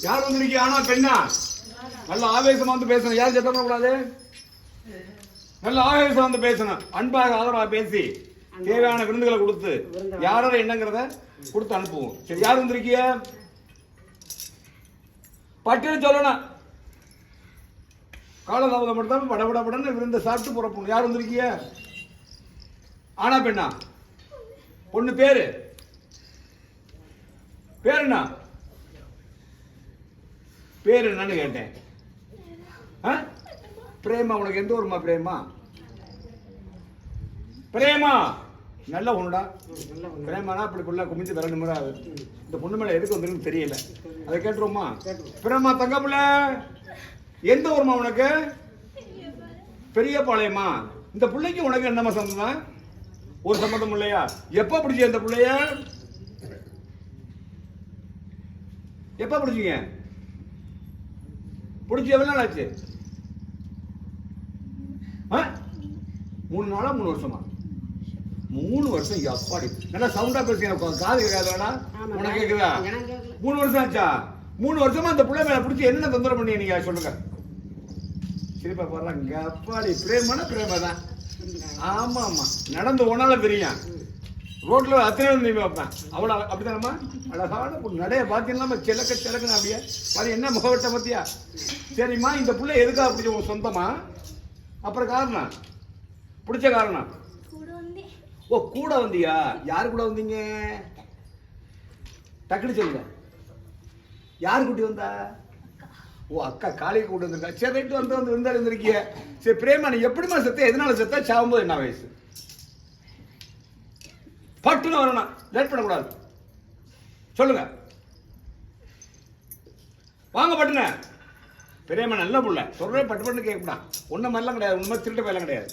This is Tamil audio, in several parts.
யார் வந்திருக்கீங்க? ஆனா பெண்ணா? நல்ல ஆவேசமா வந்து பேசணும். யாரும் சத்தம் பண்ணக்கூடாது. நல்ல ஆவேசம் வந்து பேசணும். அன்பாக ஆதரவா பேசி தேவையான விருந்துகளை கொடுத்து யாரோட என்னங்கிறத கொடுத்து அனுப்புவோம். சரி, யார் வந்திருக்கீங்க? பட்டியல் சொல்லணும். காலதாமதம் மட்டும் படபடன்னு விருந்த சாப்பிட்டு புறப்படணும். யார் வந்திருக்கீங்க? ஆனா பெண்ணா? பொண்ணு பேரு பேர் என்ன? பேர் என்னன்னு கேட்டேன். பிரேமா. உனக்கு எந்த ஊருமா பிரேமா? பிரேமா நல்ல பொண்ணுடா. பிரேமானா அப்படி பிள்ளை குமிஞ்சு தர நிமிராது. இந்த பொண்ணு மேல எதுக்கு வந்துருன்னு தெரியல. அதை கேட்டுருவோமா? பிரேமா தங்க பிள்ளை எந்த ஊருமா உனக்கு? பெரிய பாளையமா? இந்த பிள்ளைக்கு உனக்கு என்னமா சம்பந்தம்? ஒரு சம்பந்தம் இல்லையா? எப்ப பிடிச்ச இந்த பிள்ளைய? எப்ப பிடிச்சீங்க? பிடிச்சி எவ்வளவு நாள் ஆச்சு? 3 நாளா 3 வருஷமா? 3 வருஷம். எப்பாடி நல்லா சவுண்டா பேசுங்க. காது கேட்காதா? உனக்கு கேக்குதா? 3 வருஷம் ஆச்சா? 3 வருஷமா அந்த பிள்ளை மேல பிடிச்சி என்ன தொந்தரவு பண்ணி நீங்க சொல்லுங்க. சிரிப்பா போடுறாங்க. அப்பாடி பிரேமான பிரேமா தான். ஆமா ஆமா, நடந்து போனால தெரியும். ரோட்ல அத்தனை நீ வைப்பேன். அவ்வளோ அப்படித்தானம்மா? அழகான நடைய பார்த்தீங்கன்னா சிலக்குன்னு அப்படியே அது என்ன முகவட்ட பத்தியா? சரிம்மா, இந்த பிள்ளை எதுக்காக பிடிச்ச? உங்க சொந்தமா? அப்புறம் காரணம் பிடிச்ச காரணம்? ஓ, கூட வந்தியா? யாரு கூட வந்தீங்க? டக்குனு சொல்லுங்க. யாரு கூட்டி வந்தா? ஓ, அக்கா காளியை கூட்டு வந்திருக்கா. சரி, ரைட்டு. வந்து இருந்தாலும் இருந்திருக்கிய. சரி பிரேமா, நீ எப்படிமா செத்த? எதனால செத்த? சாகும்போது என்ன வயசு? பட்டுன்னு வரணும், லேட் பண்ணக்கூடாது. சொல்லுங்க. வாங்க பட்டுன. பெரியம்மா நல்ல புள்ள. சொல்றே பட்டு பட்டு கேட்கப்படான். ஒன்ன மாதிரிலாம் கிடையாது. உண்மை திருட்டு வேலை கிடையாது.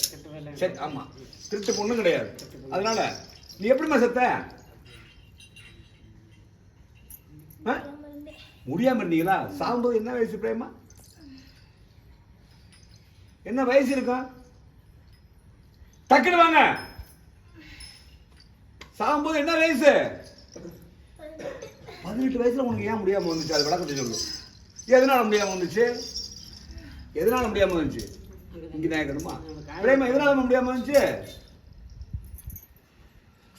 சரி, ஆமா, திருட்டு பொண்ணு கிடையாது. அதனால நீ எப்படிமா செத்த? முடியாம இருந்தீங்களா? சாகும்போது என்ன வயசு பிரேமா? என்ன வயசு இருக்கும்? டக்குனு வாங்க. சாகும்போது என்ன வயசு? 18 வயசுல உனக்கு ஏன் முடியாம வந்துச்சு? அது விளக்கத்தை சொல்லு. எதனால முடியாம வந்துச்சு? எதனால முடியாம வந்துச்சு? இங்கதான் கேட்கணுமா? பிரேமா எதனால முடியாம வந்துச்சு?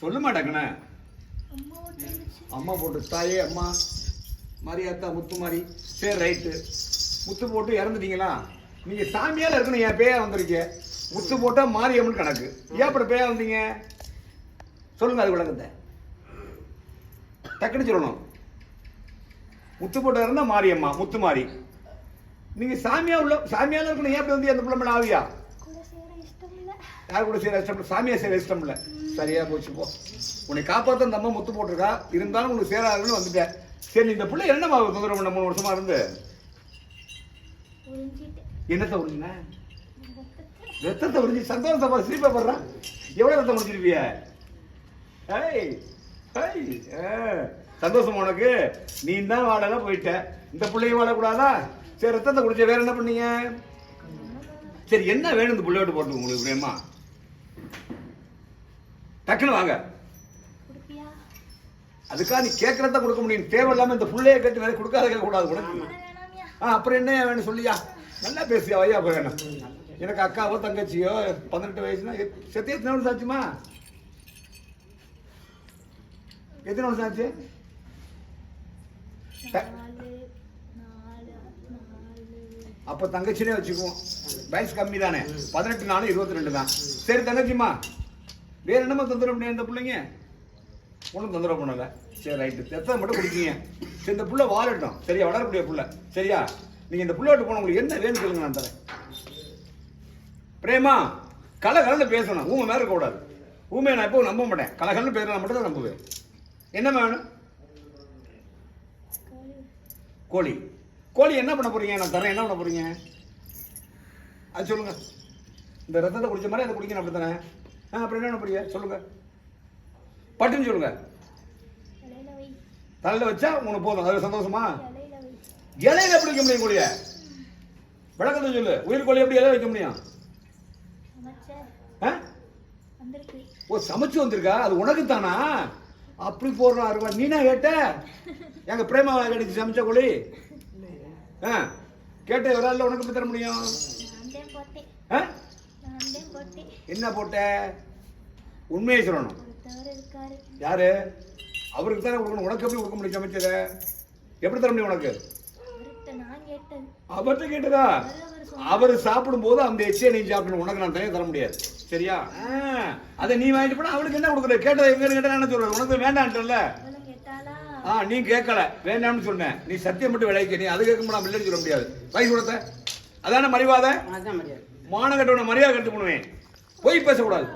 சொல்ல மாட்டாங்கண்ணே. அம்மா போட்டு தாயே அம்மா மாரியாத்தா முத்து மாறி. சரி, ரைட்டு. முத்து போட்டு இறந்துட்டீங்களா? நீங்க சாமியால இருக்கணும். என் பேயா வந்திருக்க. முத்து போட்டா மாரியம்மன் கணக்கு. ஏன் அப்படி பேயா வந்தீங்க? சொல்லுங்க. அது விளக்கத்தை டக்குன்னு சொல்லணும். முத்து போட்டு இருந்தா மாரியம்மா முத்து மாறி. நீங்க சாமியால இருக்கணும். ஏன் அப்படி வந்து அந்த பிள்ளை மேல ஆவியா? யார் கூட சேர இஷ்டம் இல்லை? சாமியா சேர இஷ்டம் இல்லை. சரியா போச்சு. போ, உன்னை காப்பாற்ற அந்த அம்மா முத்து போட்டிருக்கா. இருந்தாலும் உனக்கு சேராதுன்னு வந்துட்டேன். சரி, இந்த பிள்ளை என்னமா தொந்தரவு பண்ண 3 வருஷமா இருந்து? என்னத்தை உறிஞ்சின? ரத்தத்தை உறிஞ்சி சந்தோஷமா சிரிப்பா படுறான். எவ்வளவு ரத்தம் உறிஞ்சிருப்பிய? சந்தோஷம் உனக்கு. நீ தான் வாடகை போயிட்ட. இந்த பிள்ளையும் வாடக்கூடாதா? சரி, ரத்தத்தை குடிச்ச. வேற என்ன பண்ணீங்க? சரி, என்ன வேணும் இந்த பிள்ளையோட்டு போட்டு உங்களுக்கு பிரேமா? டக்குன்னு வாங்க. அதுக்காக நீ கேட்கறத கொடுக்க முடியும். தேவையில்லாம இந்த பிள்ளைய கேட்டு வேற கொடுக்காத கேட்க கூடாது உனக்கு. அப்புறம் என்ன வேணும் சொல்லியா? நல்லா பேசியா? வையா வேணும். எனக்கு அக்காவோ தங்கச்சியோ 18 வயசுனா செத்து எத்தனை வருஷம் ஆச்சுமா? எத்தனை வருஷம் ஆச்சு? அப்ப தங்கச்சினே வச்சுக்குவோம். வயசு கம்மி தானே. 18 நாளும் 22 தான். சரி தங்கச்சிமா, வேற என்னமா தொந்தரவு பண்ணி இந்த பிள்ளைங்க? ஒன்றும் தொந்தரவு பண்ணல. சரி, ரைட்டு. எத்தனை மட்டும் குடிக்கீங்க. சரி, இந்த புள்ள வாழட்டும். சரியா? வளரக்கூடிய புள்ள. சரியா? நீங்க இந்த புள்ள விட்டு போன உங்களுக்கு என்ன வேணும் சொல்லுங்க, நான் தரேன். பிரேமா கலகலன்னு பேசணும். ஊமை மேல இருக்கக்கூடாது. ஊமையை நான் எப்போ நம்ப மாட்டேன். கலகலன்னு பேச மட்டும் தான் நம்புவேன். என்ன வேணும்? கோழி. கோழி என்ன பண்ண போறீங்க? நான் தரேன். என்ன பண்ண போறீங்க அது சொல்லுங்க. இந்த ரத்தத்தை குடிச்ச மாதிரி அதை குடிக்கணும். அப்படி தானே? அப்புறம் என்ன பண்ண போறீங்க சொல்லுங்க. பட்டுன்னு சொல்லுங்க. தலையில வச்சா உனக்கு போதும். அது சந்தோஷமா? இலையில எப்படி வைக்க முடியும் கோழிய? விளக்கத்தை சொல்லு. உயிர் கோழி எப்படி இலையில வைக்க முடியும்? ஓ, சமைச்சு வந்திருக்கா. அது உனக்கு தானா? அப்படி போடுறான் அருவா. நீனா கேட்ட? எங்க பிரேமா கிடைச்சி சமைச்ச கோழி கேட்ட விரால உனக்கு எப்படி தர முடியும்? என்ன போட்ட? உண்மையை சொல்லணும். யாரு? அவருக்கு தானே கொடுக்கணும். உனக்கு எப்படி கொடுக்க முடியும்? சமைச்சத எப்படி தர முடியும் உனக்கு? அவர்கிட்ட கேட்டதா? அவர் சாப்பிடும் போது அந்த எச்சை நீ சாப்பிடணும். உனக்கு நான் தனியாக தர முடியாது. சரியா? அதை நீ வாங்கிட்டு போனா அவளுக்கு என்ன கொடுக்குற? கேட்டதை எங்க கேட்டா என்ன சொல்ற? உனக்கு வேண்டான்ட்டல. நீ கேட்கல, வேண்டாம்னு சொன்னேன். நீ சத்தியம் மட்டும் விளைவிக்க. நீ அது கேட்க முடியாது, இல்லைன்னு சொல்ல முடியாது. வயசு கொடுத்த அதான மரியாதை. மான கட்டவன மரியாதை கட்டு பண்ணுவேன். போய் பேசக்கூடாது.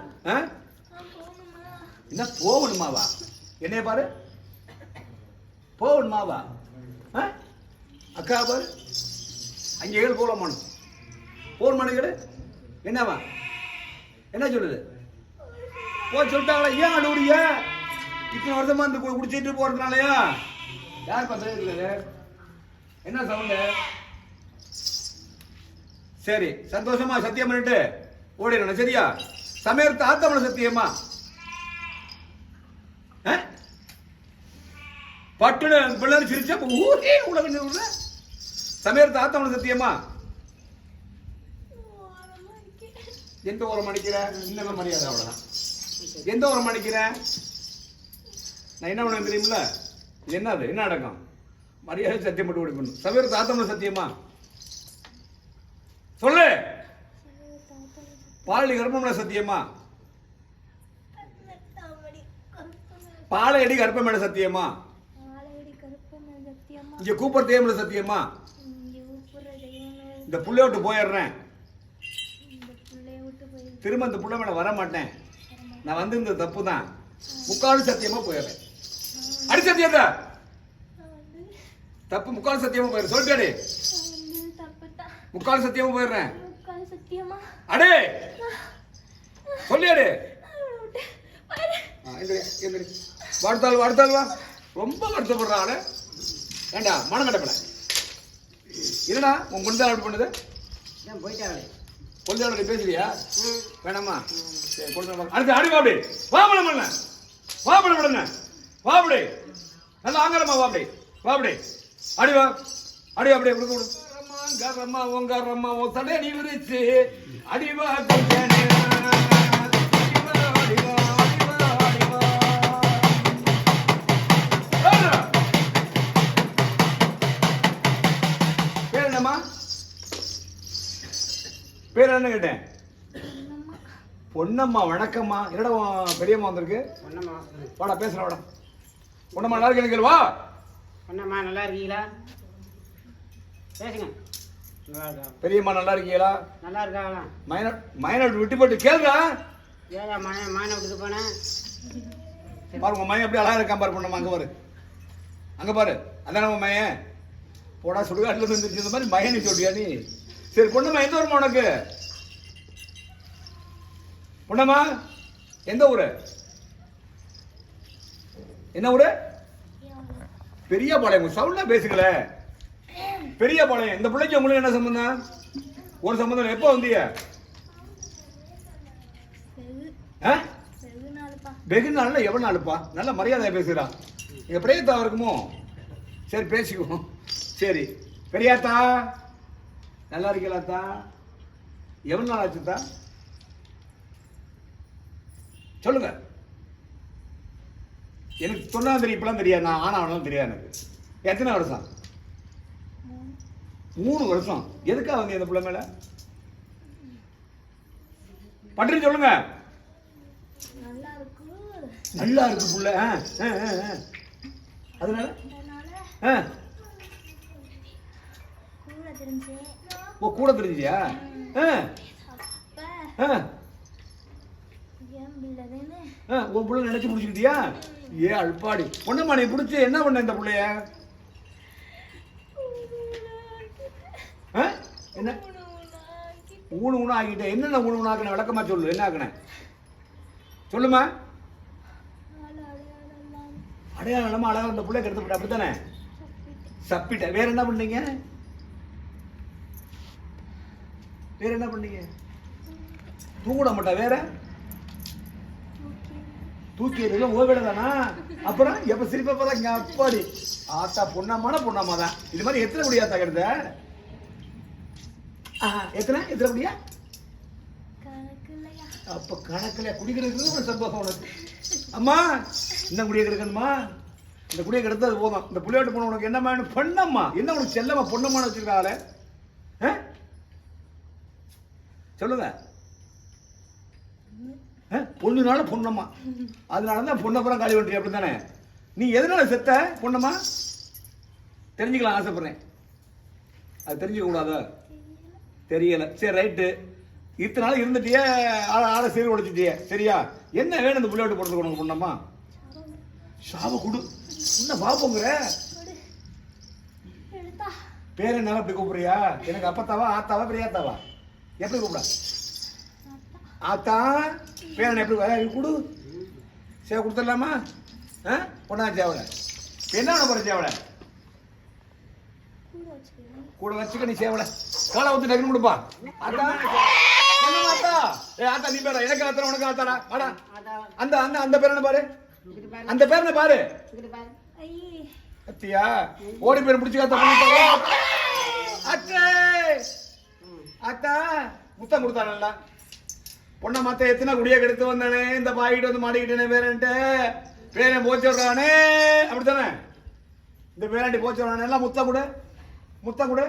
என்ன போகணுமாவா? என்னைய பாரு, போகணுமாவா? அக்கா பாரு, அங்கே ஏழு போகலாமான்னு போன் பண்ணிக்கிடு. என்னவா? என்ன சொல்லுது? போ சொல்லிட்டாங்களா? ஏன் அழுவுறிய? இத்தனை வருஷமா இந்த குடிச்சிட்டு போறதுனாலயா? யார் பண்றது? என்ன சவுண்டு? சரி, சந்தோஷமா சத்தியம் பண்ணிட்டு ஓடிடணும். சரியா? சமயத்து ஆத்தமன சத்தியமா பட்டுன பிள்ளை சிரிச்சா ஊரே உலக சமயத்து ஆத்தமன சத்தியமா எந்த ஓரம் அடிக்கிற? இன்னும் மரியாதை அவ்வளவுதான். எந்த ஓரம் அடிக்கிற? நான் என்ன பண்ண தெரியுமில்ல? என்னது? என்ன அடக்கம்? மரியாதை சத்தியம் மட்டும் கொடுக்கணும். சமயத்து ஆத்தமன சத்தியமா சொல்லு. பாலடி கர்ப்பமேல சத்தியமா? பாலையடி கர்ப்பமேல சத்தியமா? இங்க கூப்பர் தேவமேல சத்தியமா? இந்த புள்ளைய விட்டு போயிடுறேன். திரும்ப இந்த புள்ள மேல வர மாட்டேன். நான் வந்து இந்த தப்பு தான். முக்கால் சத்தியமா போயிடுறேன். அடி சத்தியத்தை தப்பு. முக்கால் சத்தியமா போயிடுறேன். சொல்லிட்டாடி. முக்கால் சத்தியமா போயிடுறேன். அடே சொல்லியாடு. வாடுத்தாள் வாடுத்தாள் வா. ரொம்ப வருத்தப்படுறான். ஏண்டா மனம் கட்டப்பட இல்லடா? உன் குழந்தை அப்படி பண்ணுது. குழந்தையோட பேசுறியா? வேணாமா? சரி, குழந்தை அடுத்து அடி வாப்படி. வாபடம் பண்ண வாபடம் பண்ண வாப்படி. நல்லா ஆங்கரமா வாப்படி வாப்படி. அடி வா அடி அப்படியே கொடுக்க கொடு. கரம்மா ஓங்காரம்மா ஓ தடை நீ விரிச்சு அடிவா பேர் என்னம்மா? பேர் என்ன கேட்டேன்? பொன்னம்மா. வணக்கம்மா. என்னடா பெரியம்மா வந்திருக்கு? வாடா பேசுற. வாடா பொன்னம்மா. நல்லா இருக்கீங்க? வா பொன்னம்மா. நல்லா இருக்கீங்களா? பேசுங்க. பெரியம்மா நல்லா இருக்கீங்களா? நல்லா இருக்காங்களா? மைனர் விட்டு போட்டு கேளுடா. ஏதா மான விட்டுட்டு போனேன். பாருங்க மையன் எப்படி அழகா இருக்கான் பாரு. பொண்ணம்மா அங்க பாரு, அங்க பாரு. அதான் நம்ம மையன். போடா சுடுகாட்டுல இருந்து இந்த மாதிரி மயனி சொல்றியா நீ? சரி பொண்ணம்மா, எந்த ஊருமா உனக்கு? பொண்ணம்மா எந்த ஊரு? என்ன ஊரு? பெரியபாளையம். சவுண்டா பேசுங்களே. பெரியபாளையம். இந்த பிள்ளைக்கு உங்களுக்கு என்ன சம்பந்தம்? ஒரு சம்பந்தம். எப்போ வந்தீங்க? வெகு நாள்ல எவ்வளவு நாளுப்பா? நல்ல மரியாதை பேசுறா. எங்க பெரியத்தா இருக்குமோ? சரி பேசிக்குவோம். சரி பெரியாத்தா நல்லா இருக்கீங்களாத்தா? எவ்வளவு நாள் ஆச்சுத்தா? சொல்லுங்க. எனக்கு சொன்னா தெரியும், இப்பெல்லாம் தெரியாது. நான் ஆனாலும் தெரியாது எனக்கு. எத்தனை வருஷம்? 3 வருஷம். எதுக்காக வந்து இந்த பிள்ளை மேல பற்றி சொல்லுங்க. நல்லா இருக்கு புள்ள. அதனால கூட தெரிஞ்சியா? உன் புள்ள நினைச்சு பிடிச்சிக்கிட்டியா? ஏ அல்பாடி. பொண்ணம்மா நீ பிடிச்சி என்ன பண்ண இந்த புள்ளைய? என்ன ஊனு ஊனு ஆகிட்ட? என்னென்ன ஊனு ஊனு ஆக்கின விளக்கமா சொல்லு. என்ன ஆக்கின சொல்லுமா? அடையாளமா அழகா இந்த பிள்ளை கெடுத்துப்பட்ட. அப்படித்தானே? சப்பிட்ட. வேற என்ன பண்ணீங்க? வேற என்ன பண்ணீங்க? தூங்கிட மாட்டா? வேற தூக்கி எறியல ஓவேட தானா? அப்புறம் எப்ப சிரிப்ப பார்த்தா இங்க அப்பாடி ஆத்தா பொண்ணாமா தான். இது மாதிரி எத்தனை குடி ஆத்தா கெடுத்த? எத்தனை குடியா? அப்ப கணக்குல குடிக்கிறது ஒரு சந்தோஷம் உனக்கு. அம்மா இந்த குடியை கெடுக்கணுமா? இந்த குடியை கெடுத்தது போதும். இந்த புள்ளியாட்டு போன உனக்கு என்ன வேணும்? பொண்ணம்மா என்ன உனக்கு செல்லம்மா பொண்ணம்மான்னு வச்சிருக்காளே? சொல்லுங்க. பொண்ணுனால பொண்ணம்மா, அதனாலதான் பொண்ணப்புறம் காலி பண்றீங்க அப்படித்தானே? நீ எதனால செத்த பொண்ணம்மா? தெரிஞ்சுக்கலாம் ஆசைப்படுறேன். அது தெரிஞ்சுக்க கூடாதா? தெரியல. சரி ரைட்டு. இத்தனை நாள் இருந்துட்டியே, ஆளை சீர் உடைச்சிட்டியே, சரியா? என்ன வேணும் இந்த புள்ளியாட்டு போடுறதுக்கு உனக்கு பொண்ணம்மா? சாவ குடு. என்ன பாப்போங்கிற பேர் என்ன அப்படி கூப்பிடுறியா? எனக்கு அப்பத்தாவா ஆத்தாவா பெரியாத்தாவா? எப்படி கூப்பிட? ஆத்தா பேரன் எப்படி கொடு? சேவை கொடுத்துடலாமா? பொண்ணா சேவலை என்ன பண்ண போற? சேவலை கூட வச்சுக்க. நீ சேவலை காலை ஊத்து டக்குனு கொடுப்பா. ஆத்தா ஆத்தா நீ பேர எனக்கு ஆத்தா உனக்கு ஆத்தாடா. வாடா அந்த அந்த அந்த பேர் என்ன பாரு, அந்த பேர் என்ன பாரு. அத்தியா ஓடி பேர் பிடிச்சு ஆத்தா. அத்தே ஆத்தா முத்தம் கொடுத்தானல்ல பொண்ணை மத்த எத்தனை குடியை கெடுத்து வந்தானே, இந்த பாய்கிட்ட வந்து மாட்டிக்கிட்டேனே பேரன்ட்டு பேரை போச்சு விடுறானே, அப்படித்தானே? இந்த பேராண்டி போச்சு விடுறானே. எல்லாம் முத்தம் கொடு, முத்தம் கொடு.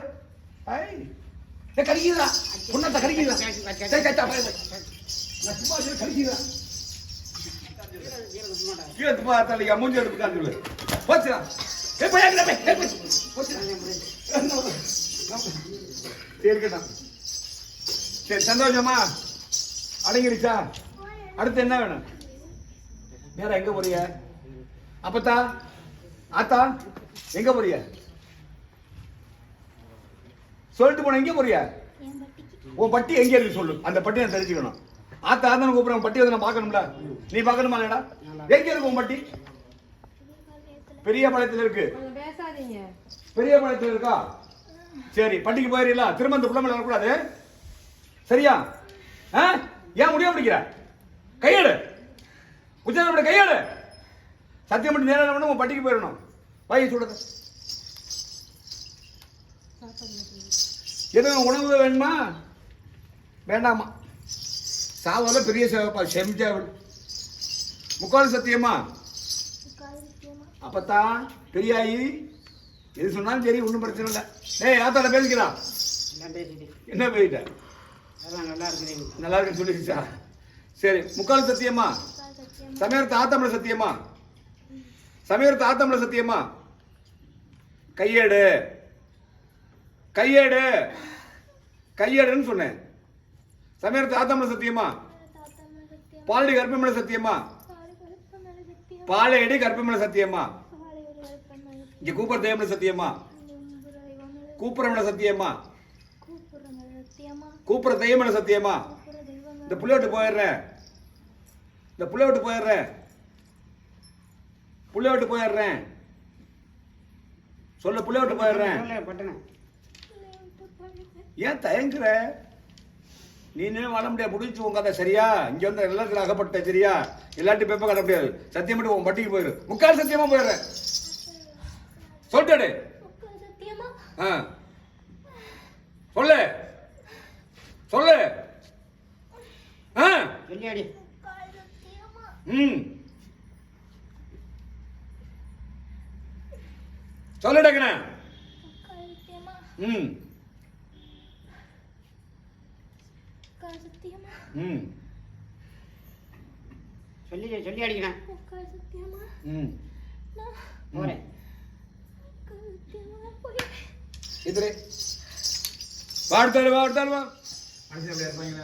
கடிக்குதா பொண்ணத்தை கடிக்குதா? கடிக்குதா? மூஞ்சி எடுத்து காந்து போச்சுடா. சரி சந்தோஷமா அடங்கிருச்சா? அடுத்து என்ன வேணும்? வேற எங்க போறிய? அப்பத்தா ஆத்தா எங்க போறிய? சொல்லிட்டு போன. எங்க போறிய? உன் பட்டி எங்க இருக்கு சொல்லு. அந்த பட்டி நான் தெரிஞ்சுக்கணும். ஆத்தா ஆத்தா கூப்பிடுறேன். பட்டி வந்து நான் பார்க்கணும்ல. நீ பார்க்கணுமா இல்லடா? எங்க இருக்கு உன் பட்டி? பெரிய பாளையத்தில் இருக்கு. பெரிய பாளையத்தில் இருக்கா? சரி பட்டிக்கு போயிடலாம். திரும்ப இந்த புள்ளமை வரக்கூடாது, சரியா? ஏன் முடிய முடிக்கிற? கையெடு, உச்ச கையெடு. சத்தியம் பண்ணி நேரம் பண்ண உன் பட்டிக்கு போயிடணும். வாய் சொல்றது எதுவும் உணவு வேணுமா? வேண்டாமா? சாவல பெரிய சேவப்பா செம்ஜாவல் முக்கால் சத்தியமா? அப்பத்தான் பெரியாயி எது சொன்னாலும் சரி, ஒன்றும் பிரச்சனை இல்லை. ஏய் ஆத்தாட பேசிக்கலாம். என்ன பேசிட்ட? நல்லா இருக்குன்னு சொல்லிடுச்சா? சரி முக்கால் சத்தியமா? சமயத்து ஆத்தமிழ சத்தியமா? சமயத்து ஆத்தமிழ சத்தியமா? கையேடு, கையேடு, கையேடுன்னு சொன்னேன். சமயத்து ஆத்தமிழ சத்தியமா? பாலடி கற்பமிழ சத்தியமா? பாலையடி கற்பமிழ சத்தியமா? இங்க கூப்பிட தெய்வமிழ சத்தியமா? கூப்பிடமிழ சத்தியமா? கூப்பிட தெய்வமிழ சத்தியமா? இந்த புள்ள விட்டு போயிடுறேன். இந்த புள்ள விட்டு போயிடுறேன். புள்ள விட்டு போயிடுறேன். சொல்ல புள்ள விட்டு போயிடுறேன். ஏன் தயங்குற? நீ வாழ முடியாது, முடிச்சு உங்க கதை, சரியா? இங்க வந்து எல்லாத்துல அகப்பட்ட, சரியா? எல்லாத்தையும் பேப்ப கட்ட முடியாது. சத்தியம் மட்டும் உன் பட்டிக்கு போயிரு. முக்கால் சத்தியமா போயிடுறேன். சொல்லிட்டாடு. சொல்லு சொல்லு. சொல்லு டக்குன. சொல்லி சொல்லி அடிக்கிறேன். இதுரே வாடுத்தாரு வாடுத்தாரு வா. மனுஷன் எப்படி இருப்பாங்க?